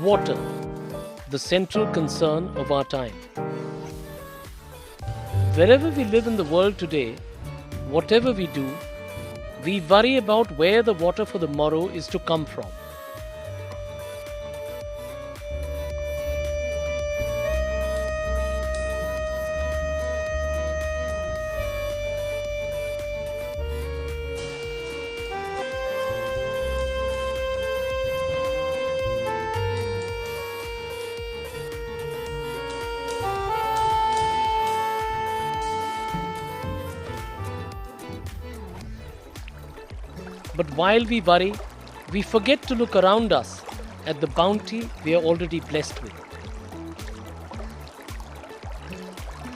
Water, the central concern of our time. Wherever we live in the world today, whatever we do, we worry about where the water for the morrow is to come from. But while we worry, we forget to look around us at the bounty we are already blessed with.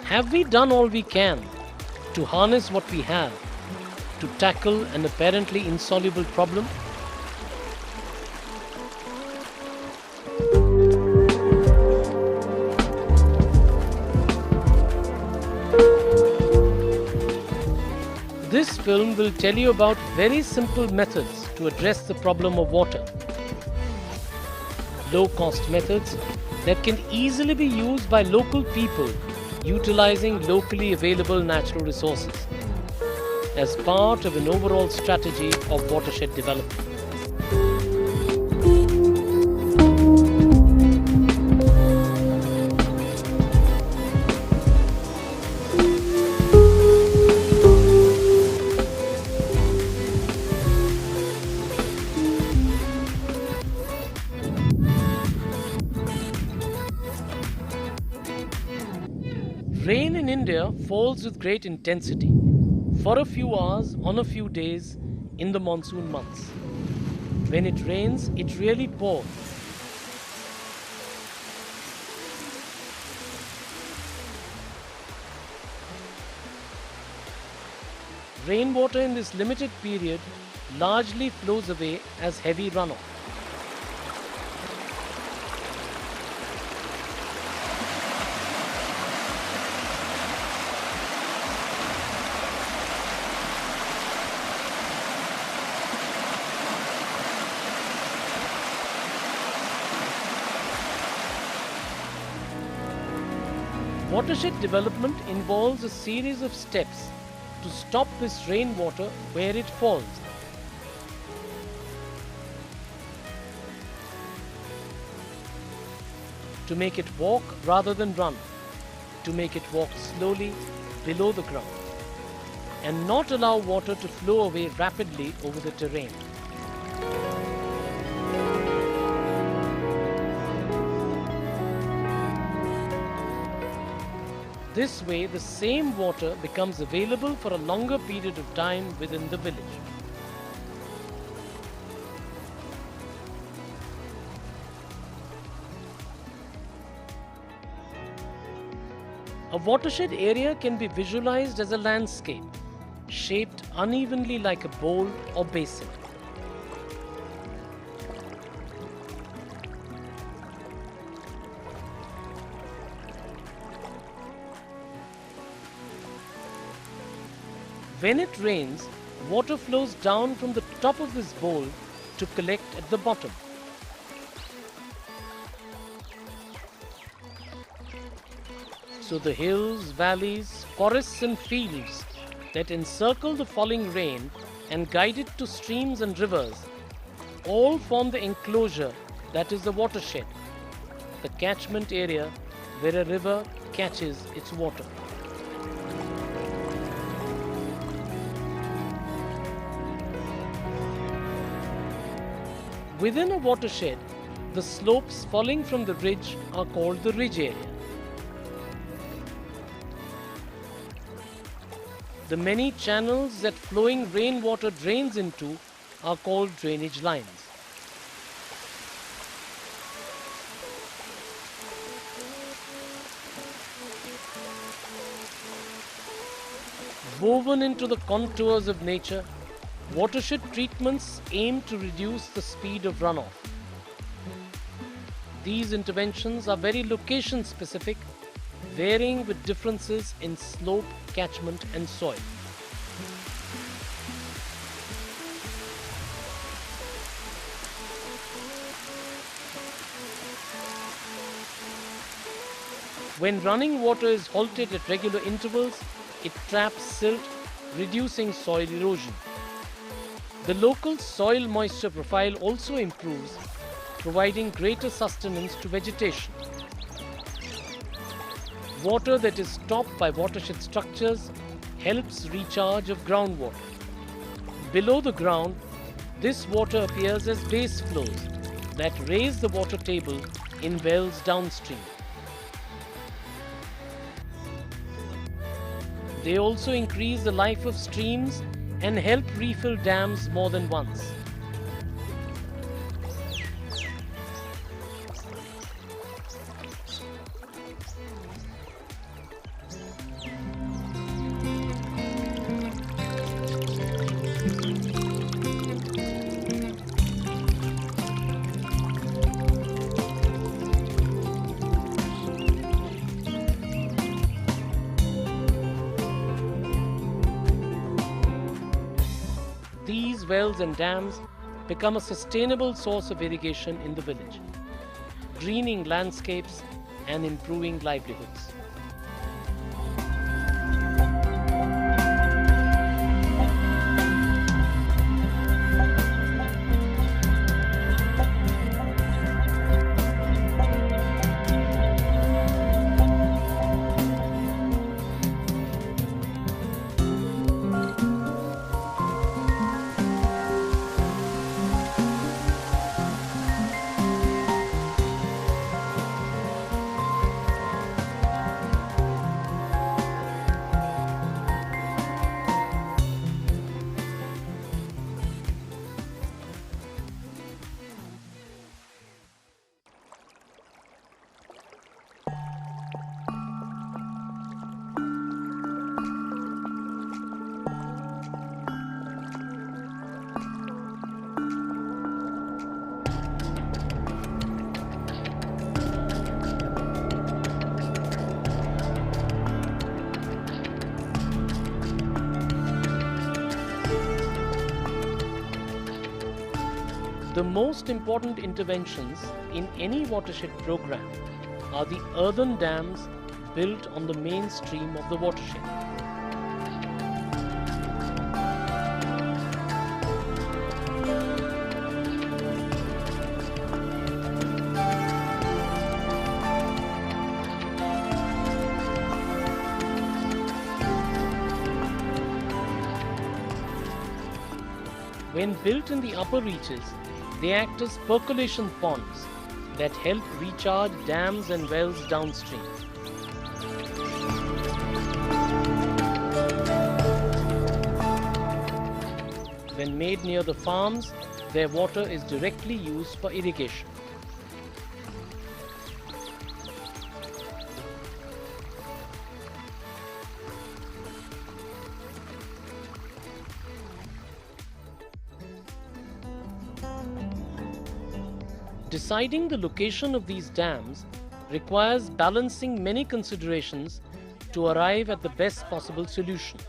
Have we done all we can to harness what we have to tackle an apparently insoluble problem? This film will tell you about very simple methods to address the problem of water. Low-cost methods that can easily be used by local people utilizing locally available natural resources as part of an overall strategy of watershed development. Rain in India falls with great intensity for a few hours on a few days in the monsoon months. When it rains, it really pours. Rainwater in this limited period largely flows away as heavy runoff. Watershed development involves a series of steps to stop this rainwater where it falls. To make it walk rather than run, to make it walk slowly below the ground, and not allow water to flow away rapidly over the terrain. This way, the same water becomes available for a longer period of time within the village. A watershed area can be visualized as a landscape, shaped unevenly like a bowl or basin. When it rains, water flows down from the top of this bowl to collect at the bottom. So the hills, valleys, forests and fields that encircle the falling rain and guide it to streams and rivers all form the enclosure that is the watershed, the catchment area where a river catches its water. Within a watershed, the slopes falling from the ridge are called the ridge area. The many channels that flowing rainwater drains into are called drainage lines. Woven into the contours of nature, watershed treatments aim to reduce the speed of runoff. These interventions are very location specific, varying with differences in slope, catchment and soil. When running water is halted at regular intervals, it traps silt, reducing soil erosion. The local soil moisture profile also improves, providing greater sustenance to vegetation. Water that is stopped by watershed structures helps recharge of groundwater. Below the ground, this water appears as base flows that raise the water table in wells downstream. They also increase the life of streams and help refill dams more than once. These wells and dams become a sustainable source of irrigation in the village, greening landscapes and improving livelihoods. The most important interventions in any watershed program are the earthen dams built on the main stream of the watershed. When built in the upper reaches, they act as percolation ponds that help recharge dams and wells downstream. When made near the farms, their water is directly used for irrigation. Deciding the location of these dams requires balancing many considerations to arrive at the best possible solution.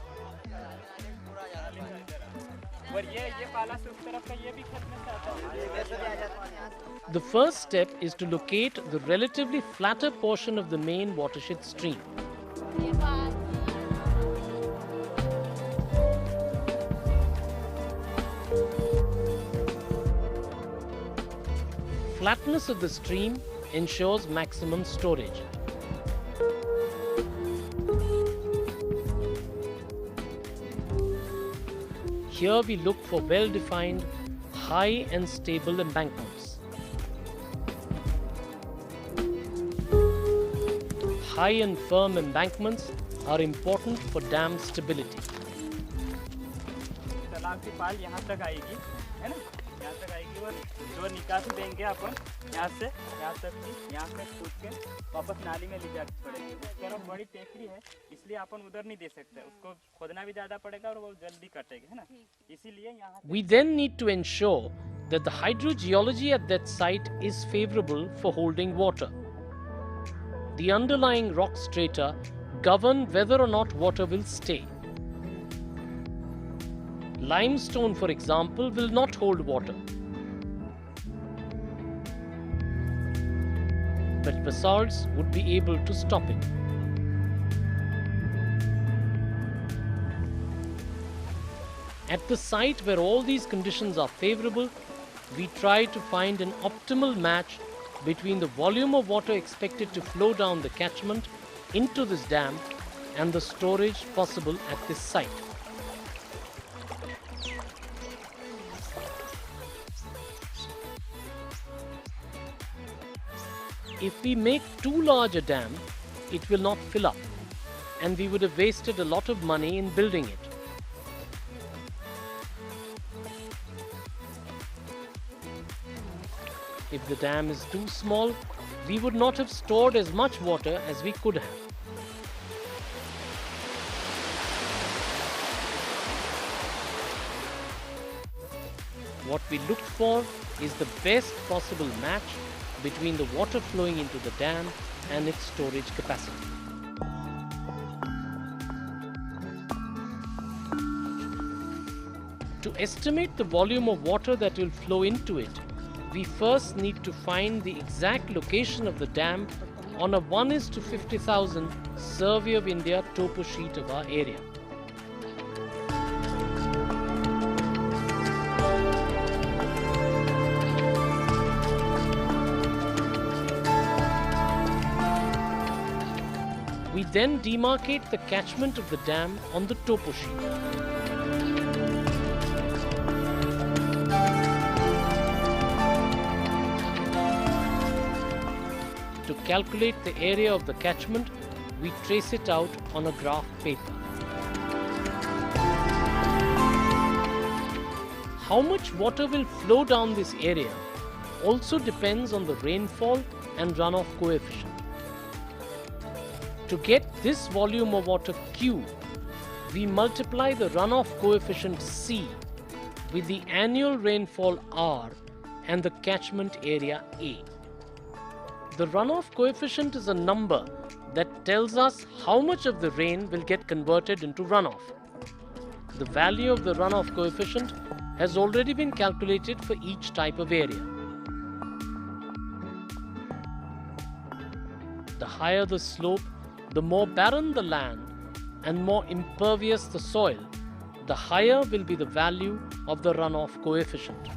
The first step is to locate the relatively flatter portion of the main watershed stream. Flatness of the stream ensures maximum storage. Here we look for well-defined, high and stable embankments. High and firm embankments are important for dam stability. तालाब की पाल यहाँ तक आएगी, है ना? यहाँ तक आएगी और जो निकासी देंगे अपन यहाँ से यहाँ तक की यहाँ से कूद के वापस नाली में ले जाके पड़ेगी। उस तरफ बड़ी टेकरी है, इसलिए अपन उधर नहीं दे सकते, उसको खोदना भी ज़्यादा पड़ेगा और वो जल्दी कटेगी, है ना? इसीलिए यहाँ We then need to ensure that the hydrogeology at that site is favorable for holding water. The underlying rock strata govern whether or not water will stay. Limestone, for example, will not hold water. But basalts would be able to stop it. At the site where all these conditions are favorable, we try to find an optimal match between the volume of water expected to flow down the catchment into this dam and the storage possible at this site. If we make too large a dam, it will not fill up, and we would have wasted a lot of money in building it. If the dam is too small, we would not have stored as much water as we could have. What we looked for is the best possible match between the water flowing into the dam and its storage capacity. To estimate the volume of water that will flow into it, we first need to find the exact location of the dam on a 1:50,000 Survey of India topo sheet of our area. We then demarcate the catchment of the dam on the topo sheet. To calculate the area of the catchment, we trace it out on a graph paper. How much water will flow down this area also depends on the rainfall and runoff coefficient. To get this volume of water Q, we multiply the runoff coefficient C with the annual rainfall R and the catchment area A. The runoff coefficient is a number that tells us how much of the rain will get converted into runoff. The value of the runoff coefficient has already been calculated for each type of area. The higher the slope, the more barren the land and more impervious the soil, the higher will be the value of the runoff coefficient.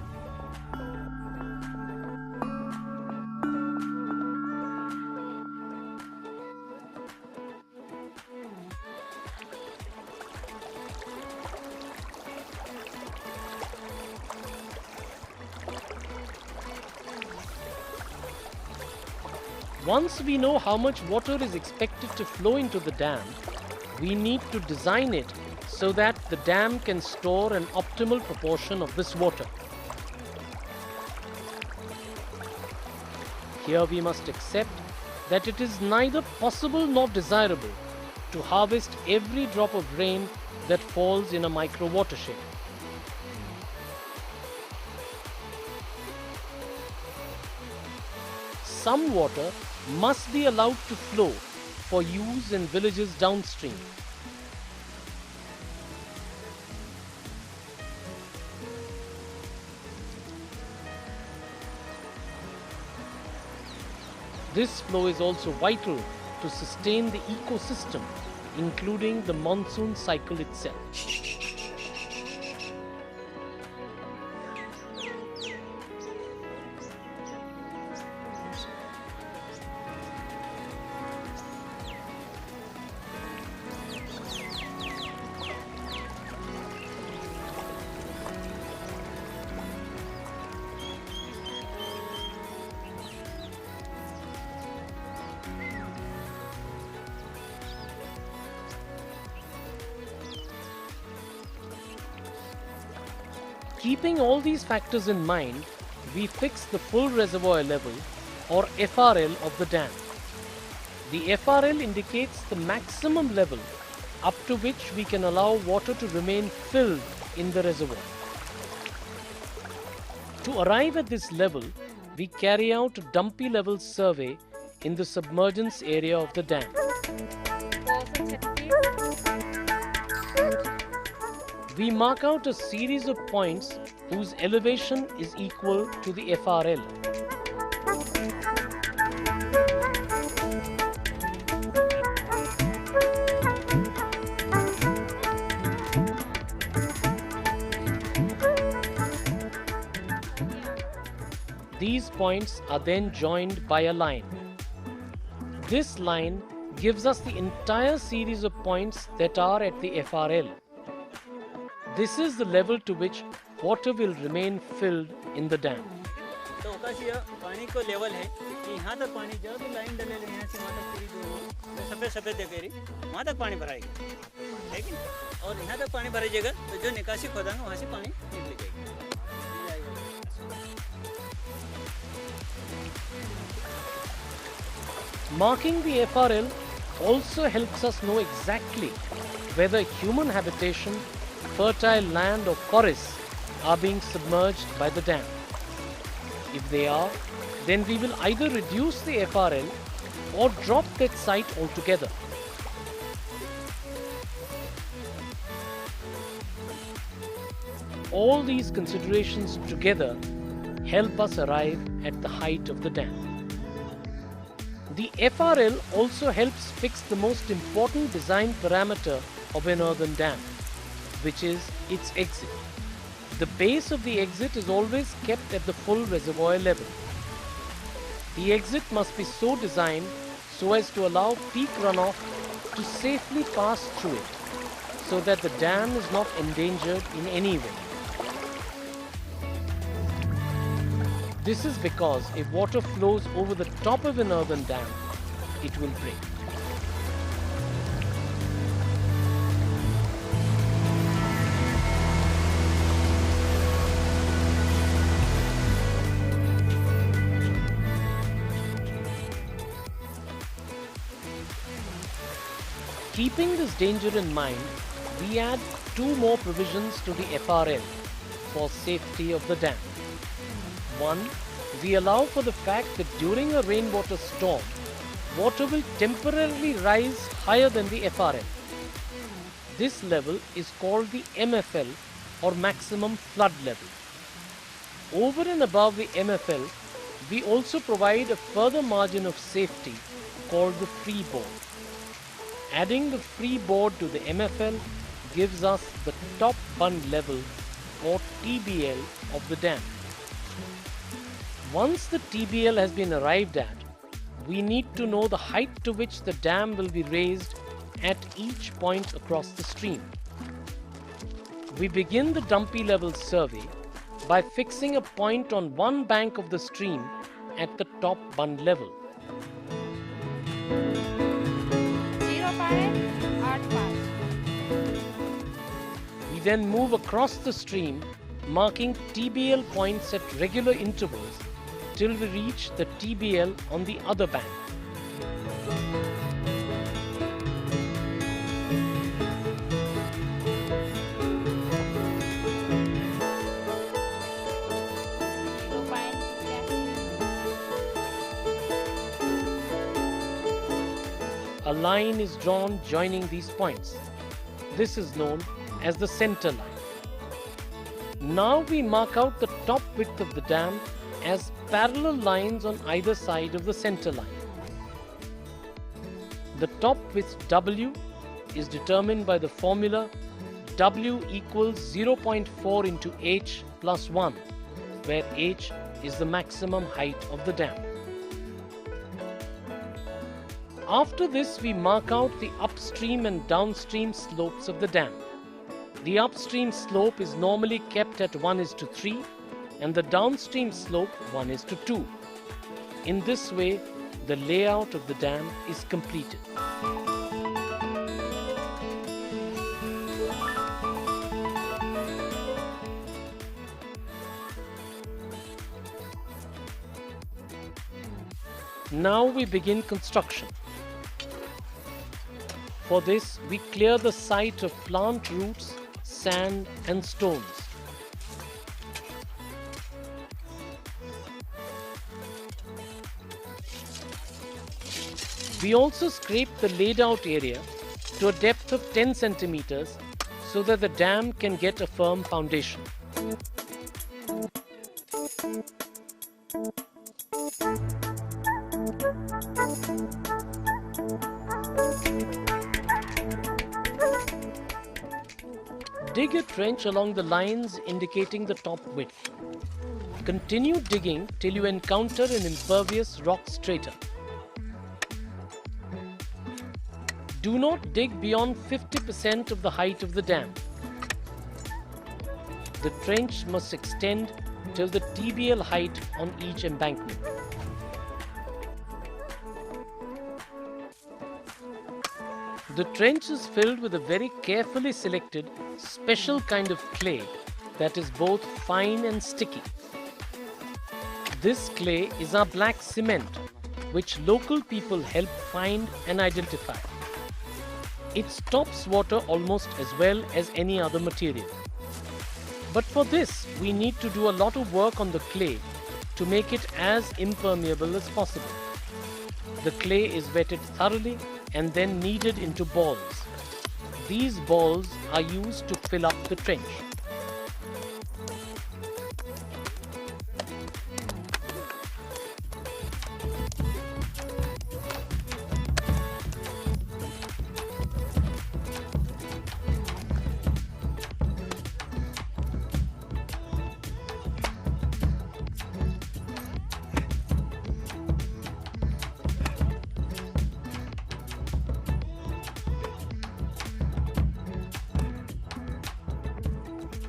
Once we know how much water is expected to flow into the dam, we need to design it so that the dam can store an optimal proportion of this water. Here we must accept that it is neither possible nor desirable to harvest every drop of rain that falls in a micro watershed. Some water must be allowed to flow for use in villages downstream. This flow is also vital to sustain the ecosystem, including the monsoon cycle itself. Keeping all these factors in mind, we fix the full reservoir level or FRL of the dam. The FRL indicates the maximum level up to which we can allow water to remain filled in the reservoir. To arrive at this level, we carry out a Dumpy level survey in the submergence area of the dam. We mark out a series of points whose elevation is equal to the FRL. These points are then joined by a line. This line gives us the entire series of points that are at the FRL. This is the level to which water will remain filled in the dam. तो ओकाशी यह पानी को level है कि यहाँ तक पानी जब भी लाइन डले यहाँ से वहाँ तक पूरी जो सफ़ेद सफ़ेद देखेरी वहाँ तक पानी भराएगी, है कि नहीं? और यहाँ तक पानी भराई जाएगा तो जो निकासी खोदांगे वहाँ से पानी निकल जाएगी। Marking the FRL also helps us know exactly whether human habitation, fertile land or forests are being submerged by the dam. If they are, then we will either reduce the FRL or drop that site altogether. All these considerations together help us arrive at the height of the dam. The FRL also helps fix the most important design parameter of an earthen dam, which is its exit. The base of the exit is always kept at the full reservoir level. The exit must be so designed so as to allow peak runoff to safely pass through it, so that the dam is not endangered in any way. This is because if water flows over the top of an earthen dam, it will break. Keeping this danger in mind, we add two more provisions to the FRL for safety of the dam. One, we allow for the fact that during a rainwater storm, water will temporarily rise higher than the FRL. This level is called the MFL or maximum flood level. Over and above the MFL, we also provide a further margin of safety called the freeboard. Adding the freeboard to the MFL gives us the top bund level or TBL of the dam. Once the TBL has been arrived at, we need to know the height to which the dam will be raised at each point across the stream. We begin the Dumpy level survey by fixing a point on one bank of the stream at the top bund level. 0.85. We then move across the stream, marking TBL points at regular intervals till we reach the TBL on the other bank. A line is drawn joining these points. This is known as the center line. Now we mark out the top width of the dam as parallel lines on either side of the center line. The top width W is determined by the formula W equals 0.4 into H plus 1, where H is the maximum height of the dam. After this, we mark out the upstream and downstream slopes of the dam. The upstream slope is normally kept at 1:3 and the downstream slope 1:2. In this way, the layout of the dam is completed. Now we begin construction. For this, we clear the site of plant roots, sand and stones. We also scrape the laid out area to a depth of 10 centimeters so that the dam can get a firm foundation. Dig a trench along the lines indicating the top width. Continue digging till you encounter an impervious rock strata. Do not dig beyond 50% of the height of the dam. The trench must extend till the TBL height on each embankment. The trench is filled with a very carefully selected special kind of clay that is both fine and sticky. This clay is our black cement, which local people help find and identify. It stops water almost as well as any other material. But for this, we need to do a lot of work on the clay to make it as impermeable as possible. The clay is wetted thoroughly and then kneaded into balls. These balls are used to fill up the trench.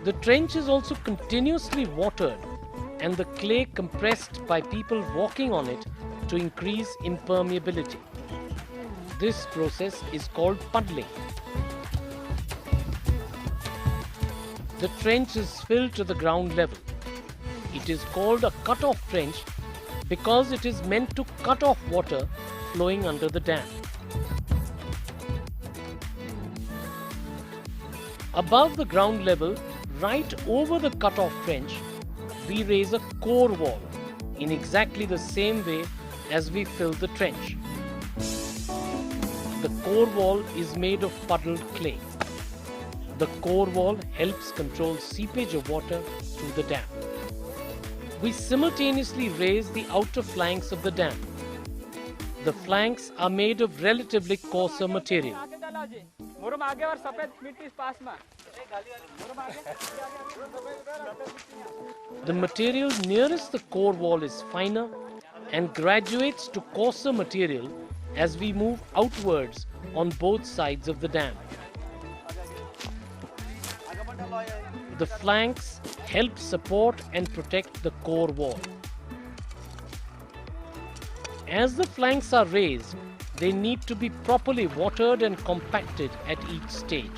The trench is also continuously watered and the clay compressed by people walking on it to increase impermeability. This process is called puddling. The trench is filled to the ground level. It is called a cutoff trench because it is meant to cut off water flowing under the dam. Above the ground level, right over the cut-off trench, we raise a core wall in exactly the same way as we fill the trench. The core wall is made of puddled clay. The core wall helps control seepage of water through the dam. We simultaneously raise the outer flanks of the dam. The flanks are made of relatively coarser material. The material nearest the core wall is finer and graduates to coarser material as we move outwards on both sides of the dam. The flanks help support and protect the core wall. As the flanks are raised, they need to be properly watered and compacted at each stage.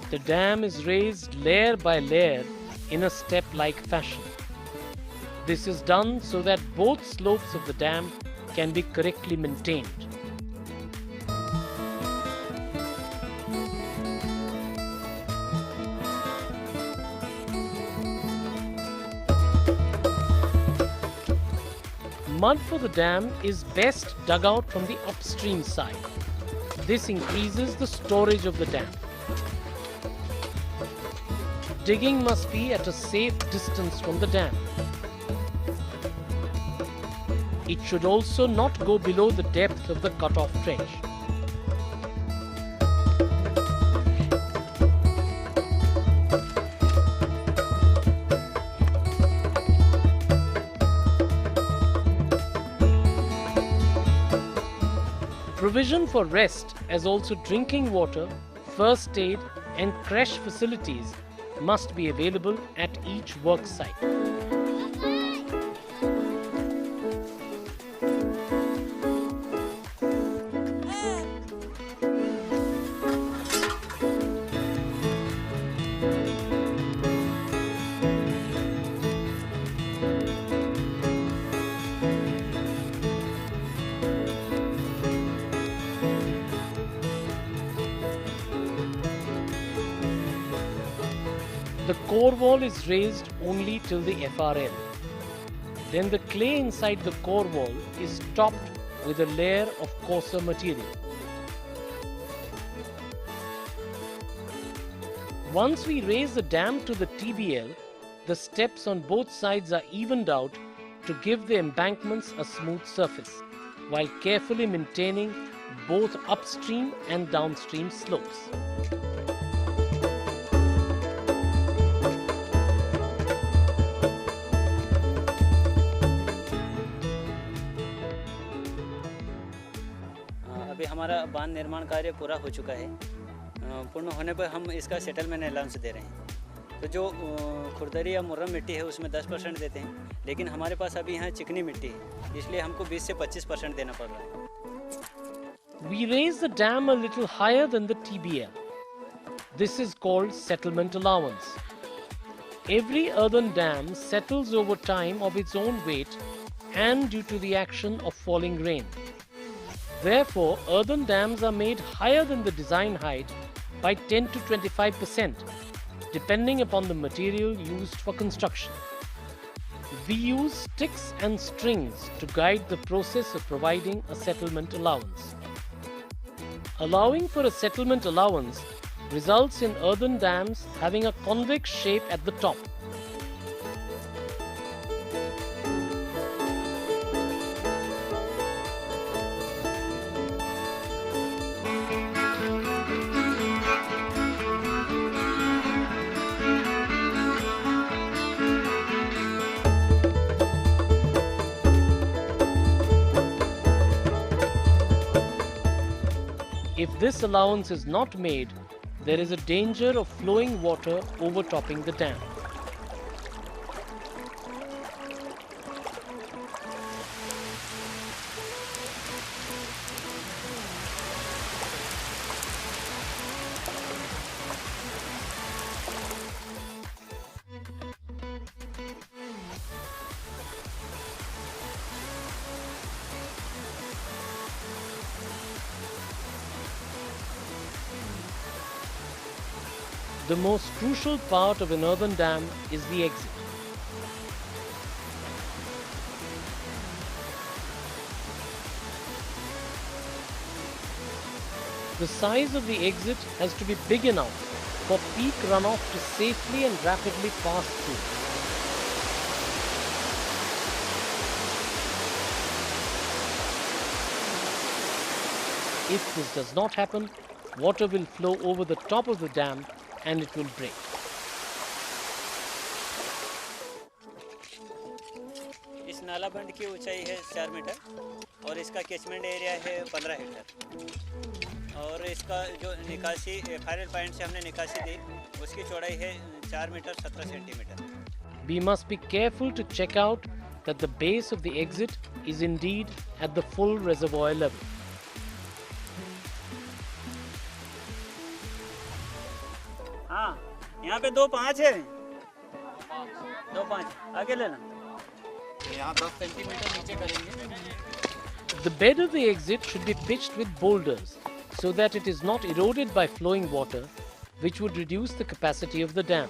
The dam is raised layer by layer in a step-like fashion. This is done so that both slopes of the dam can be correctly maintained. Mud for the dam is best dug out from the upstream side. This increases the storage of the dam. Digging must be at a safe distance from the dam. It should also not go below the depth of the cut-off trench. Provision for rest, as also drinking water, first aid and crash facilities must be available at each work site. The core wall is raised only till the FRL. Then the clay inside the core wall is topped with a layer of coarser material. Once we raise the dam to the TBL, the steps on both sides are evened out to give the embankments a smooth surface, while carefully maintaining both upstream and downstream slopes. अभी हमारा बांध निर्माण कार्य पूरा हो चुका है। पूर्ण होने पर हम इसका सेटलमेंट अलाउंस दे रहे हैं। तो जो खुरदरी या मुर्रम मिट्टी है उसमें 10% देते हैं, लेकिन हमारे पास अभी यहाँ चिकनी मिट्टी है, इसलिए हमको 20 से 25% देना पड़ रहा है। We raise the dam a little higher than the TBL. This is called settlement allowance. Every earthen dam settles over time of its own weight and due to the action of falling rain. Therefore, earthen dams are made higher than the design height by 10 to 25%, depending upon the material used for construction. We use sticks and strings to guide the process of providing a settlement allowance. Allowing for a settlement allowance results in earthen dams having a convex shape at the top. If this allowance is not made, there is a danger of flowing water overtopping the dam. The most crucial part of an earthen dam is the exit. The size of the exit has to be big enough for peak runoff to safely and rapidly pass through. If this does not happen, water will flow over the top of the dam and it will break. इस नाला बंद की ऊंचाई है 4 metre और इसका catchment area है 15 Hector और इसका जो निकासी फाइनल पॉइंट से हमने निकासी दी उसकी चौड़ाई है 4 metre 17 centimetre. We must be careful to check out that the base of the exit is indeed at the full reservoir level. हाँ, यहाँ पे 2.5 है, 2.5 आगे लेना. यहाँ 10 सेंटीमीटर नीचे करेंगे. The bed of the exit should be pitched with boulders so that it is not eroded by flowing water, which would reduce the capacity of the dam.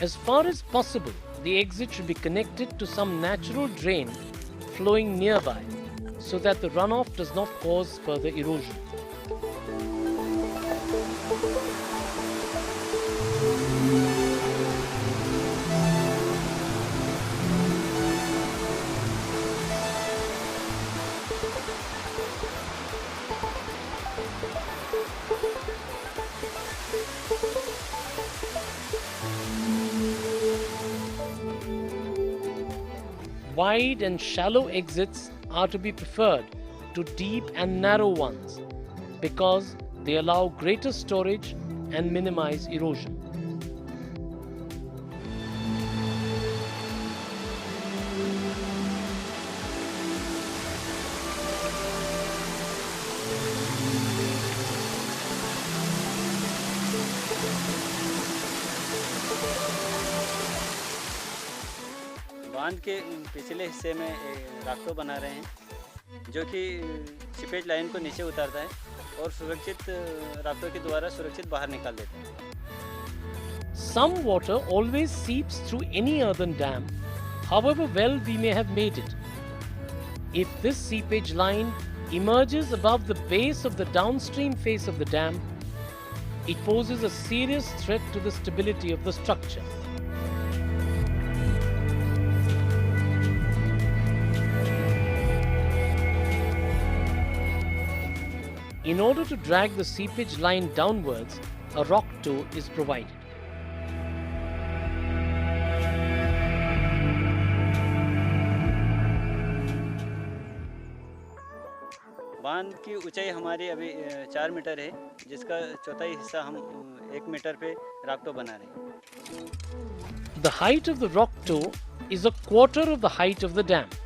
As far as possible, the exit should be connected to some natural drain flowing nearby so that the runoff does not cause further erosion. Wide and shallow exits are to be preferred to deep and narrow ones because they allow greater storage and minimize erosion. बांध के पिछले हिस्से में Rafto बना रहे हैं जो कि सीपेज लाइन को नीचे उतारता है और सुरक्षित राफ्टो के द्वारा सुरक्षित बाहर निकाल देता है. Some water always seeps through any earthen dam, however well we may have made it. If this seepage line emerges above the base of the downstream face of the dam, it poses a serious threat to the stability of the structure. In order to drag the seepage line downwards, a rock toe is provided. बांध की ऊंचाई हमारी अभी 4 metre है, जिसका चौथाई हिस्सा हम 1 मीटर पे रॉक टो बना रहे हैं। The height of the rock toe is a quarter of the height of the dam.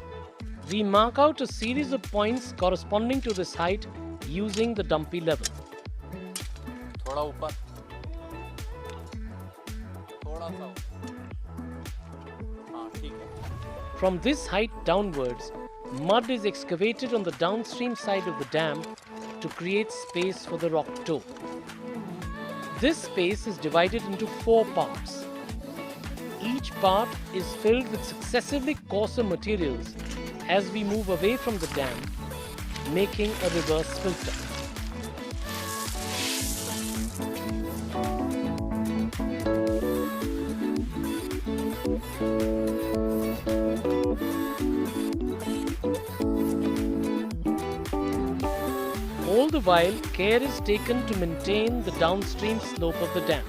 We mark out a series of points corresponding to this height using the dumpy level. थोड़ा ऊपर, थोड़ा सा हाँ ठीक है। From this height downwards, mud is excavated on the downstream side of the dam to create space for the rock toe. This space is divided into 4 parts. Each part is filled with successively coarser materials as we move away from the dam, making a reverse filter. All the while, care is taken to maintain the downstream slope of the dam.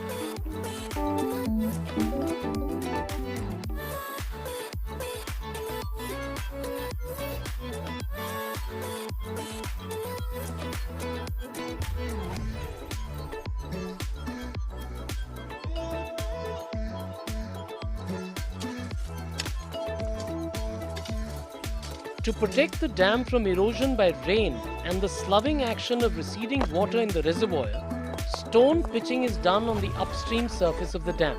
To protect the dam from erosion by rain and the sloughing action of receding water in the reservoir, stone pitching is done on the upstream surface of the dam.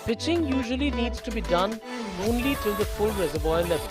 Pitching usually needs to be done only till the full reservoir level.